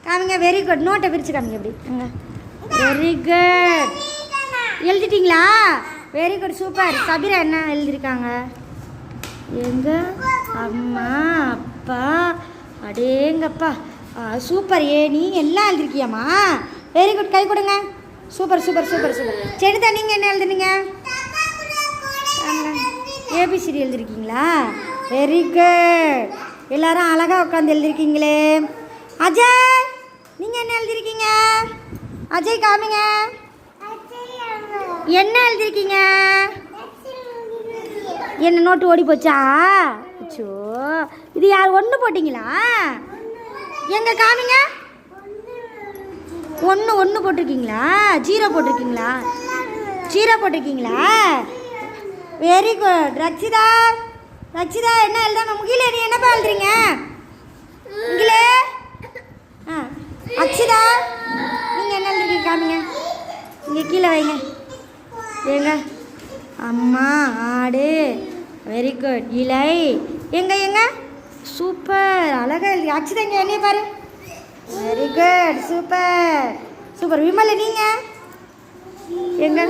காமிங்க. Very good. நோட்டை பிரித்து காமிங்க எப்படி. Very good. எழுதிட்டிங்களா? Very good, super. சபிரா என்ன எழுதியிருக்காங்க? எங்க அம்மா அப்பா அடேங்கப்பா சூப்பர். நீ எல்லாம் எழுதிருக்கியாம்மா? வெரி குட், கை கொடுங்க. Super super super super. செடிதா நீங்கள் என்ன எழுதுனீங்க? ஏபிசிடி எழுதிருக்கீங்களா? Very good. எல்லாரும் அழகாக உட்காந்து எழுதிருக்கீங்களே. அஜய் நீங்கள் என்ன எழுதிருக்கீங்க? அஜய் காமிங்க. என்ன எழுதிருக்கீங்க? என்ன நோட்டு ஓடி போச்சா? அச்சோ, இது யார் ஒன்று போட்டிங்களா? எங்க காமிங்க. ஒன்று போட்டிருக்கீங்களா? ஜீரோ போட்டிருக்கீங்களா? ஜீரோ போட்டிருக்கீங்களா? Very good. ரக்ஷிதா என்ன எழுதாம? முகிலே நீ என்னப்பா எழுதுறீங்க? முகிலே. அக்ஷிதா நீங்கள் என்ன எழுதுறீங்க? காமிங்க. இங்கே கீழே வைங்க. ஏங்க அம்மா ஆடு. Very good. இலை. எங்க சூப்பர், அழகாக எழுதி. அக்ஷிதா இங்கே என்னைய பாரு. Very good, super super. Vimal நீங்கள் எங்க?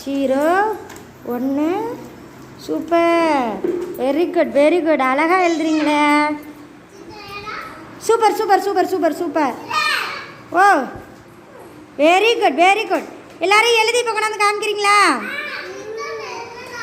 0 1 சூப்பர். வெரி குட் அழகாக எழுதுறீங்களே. Super super super super super. ஓ வெரி குட். எல்லாரும் எழுதி இப்போ கொண்டாந்து காமிக்கிறீங்களா?